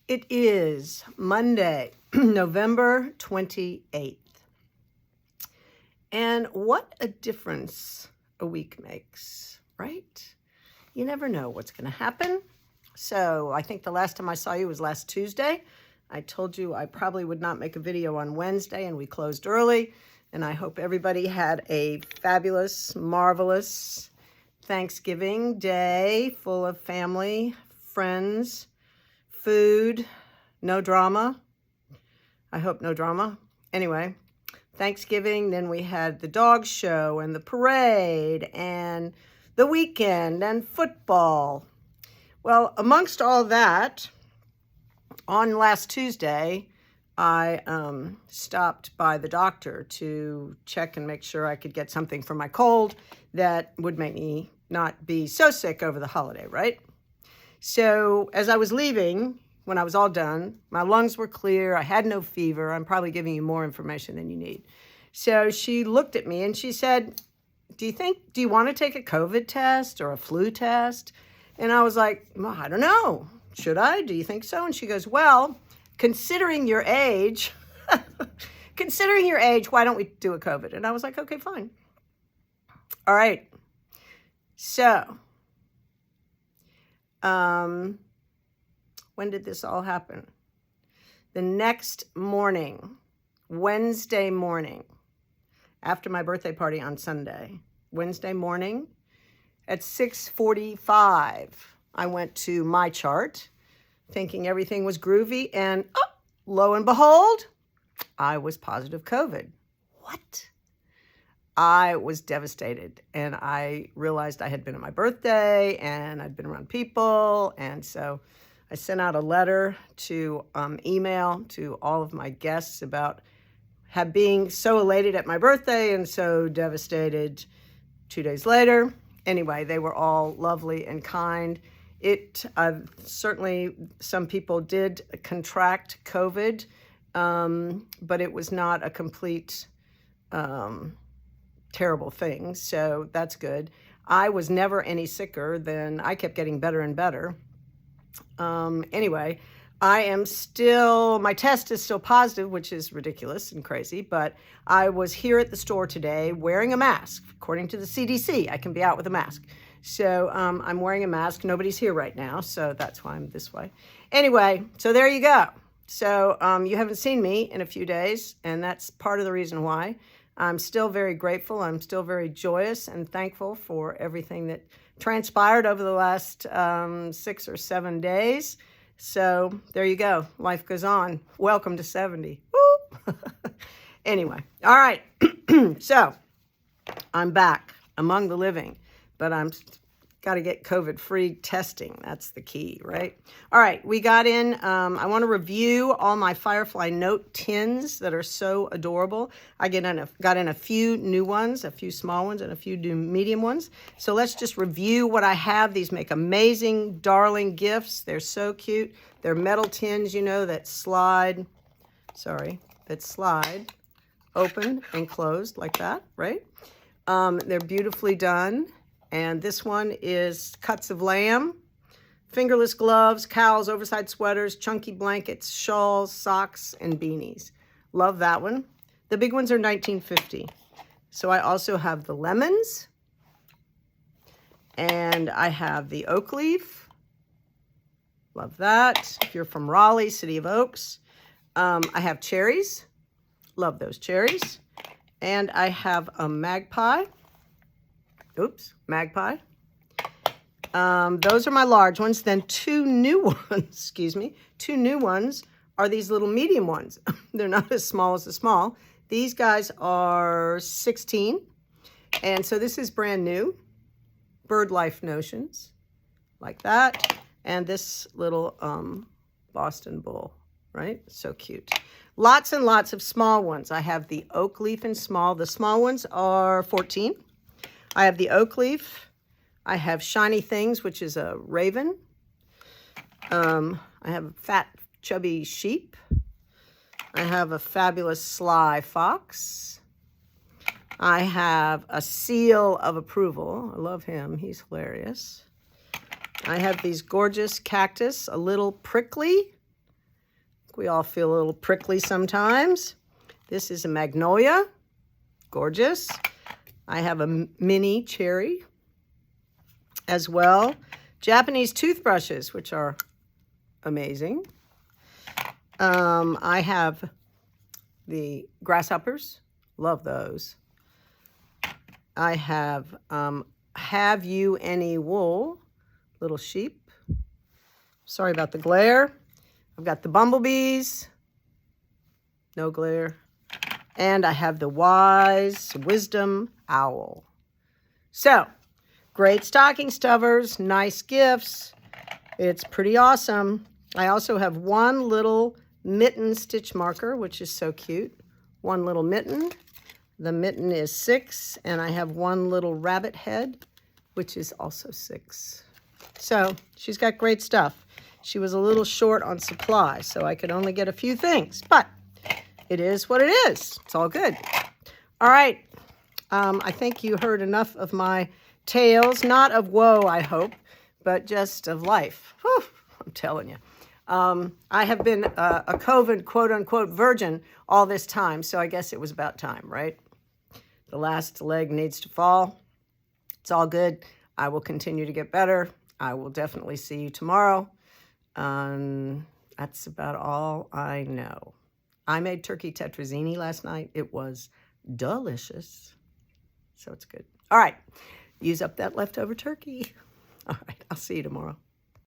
It is Monday, November 28th. And what a difference a week makes, right? You never know what's going to happen. So I think the last time I saw you was last Tuesday. I told you I probably would not make a video on Wednesday, and we closed early. And I hope everybody had a fabulous, marvelous Thanksgiving day full of family, friends, food, no drama. I hope no drama. Anyway, Thanksgiving, then we had the dog show and the parade and the weekend and football. Well, amongst all that, on last Tuesday, I stopped by the doctor to check and make sure I could get something for my cold that would make me not be so sick over the holiday, right? So as I was leaving, when I was all done, my lungs were clear. I had no fever. I'm probably giving you more information than you need. So she looked at me and she said, do you want to take a COVID test or a flu test? And I was like, well, I don't know. Should I? Do you think so? And she goes, well, considering your age, why don't we do a COVID? And I was like, okay, fine. All right. So, when did this all happen? The next morning, Wednesday morning, after my birthday party on Sunday, Wednesday morning at 6:45, I went to my chart thinking everything was groovy, and lo and behold, I was positive COVID. What? I was devastated, and I realized I had been at my birthday and I'd been around people, and so I sent out a letter to email to all of my guests about being so elated at my birthday and so devastated 2 days later. Anyway, they were all lovely and kind. It certainly, some people did contract COVID, but it was not a complete terrible thing, so that's good. I was never any sicker than, I kept getting better and better. Anyway, my test is still positive, which is ridiculous and crazy, but I was here at the store today wearing a mask. According to the CDC, I can be out with a mask. So I'm wearing a mask. Nobody's here right now, so that's why I'm this way. Anyway, so there you go. So you haven't seen me in a few days, and that's part of the reason why. I'm still very grateful. I'm still very joyous and thankful for everything that transpired over the last 6 or 7 days. So there you go. Life goes on. Welcome to 70. Woo! Anyway, all right. So I'm back among the living, but I'm got to get COVID-free testing. That's the key, right? All right, we got in, I want to review all my Firefly Note tins that are so adorable. I got in a few new ones, a few small ones, and a few new medium ones. So let's just review what I have. These make amazing, darling gifts. They're so cute. They're metal tins, you know, that slide open and closed like that, right? They're beautifully done. And this one is cuts of lamb, fingerless gloves, cowls, oversized sweaters, chunky blankets, shawls, socks, and beanies. Love that one. The big ones are $19.50. So I also have the lemons, and I have the oak leaf. Love that. If you're from Raleigh, City of Oaks. I have cherries. Love those cherries. And I have a magpie. Magpie. Those are my large ones. Then two new ones, two new ones are these little medium ones. They're not as small as the small. These guys are 16. And so this is brand new. Bird Life Notions, like that. And this little Boston Bull, right? So cute. Lots and lots of small ones. I have the oak leaf in small. The small ones are 14. I have the oak leaf. I have Shiny Things, which is a raven. I have a fat, chubby sheep. I have a fabulous sly fox. I have a seal of approval. I love him. He's hilarious. I have these gorgeous cactus, a little prickly. we all feel a little prickly sometimes. This is a magnolia. Gorgeous. I have a mini cherry as well. Japanese toothbrushes, which are amazing. I have the grasshoppers. Love those. I have you any wool? Little sheep. Sorry about the glare. I've got the bumblebees. No glare. And I have the wise wisdom owl. So, great stocking stuffers, nice gifts. It's pretty awesome. I also have one little mitten stitch marker, which is so cute. One little mitten. The mitten is 6, and I have one little rabbit head, which is also 6. So she's got great stuff. She was a little short on supply, so I could only get a few things, but it is what it is. It's all good. All right. I think you heard enough of my tales, not of woe, I hope, but just of life. Whew, I'm telling you. I have been a COVID, quote-unquote, virgin all this time, so I guess it was about time, right? The last leg needs to fall. It's all good. I will continue to get better. I will definitely see you tomorrow. That's about all I know. I made turkey tetrazzini last night. It was delicious. So it's good. All right. Use up that leftover turkey. All right. I'll see you tomorrow.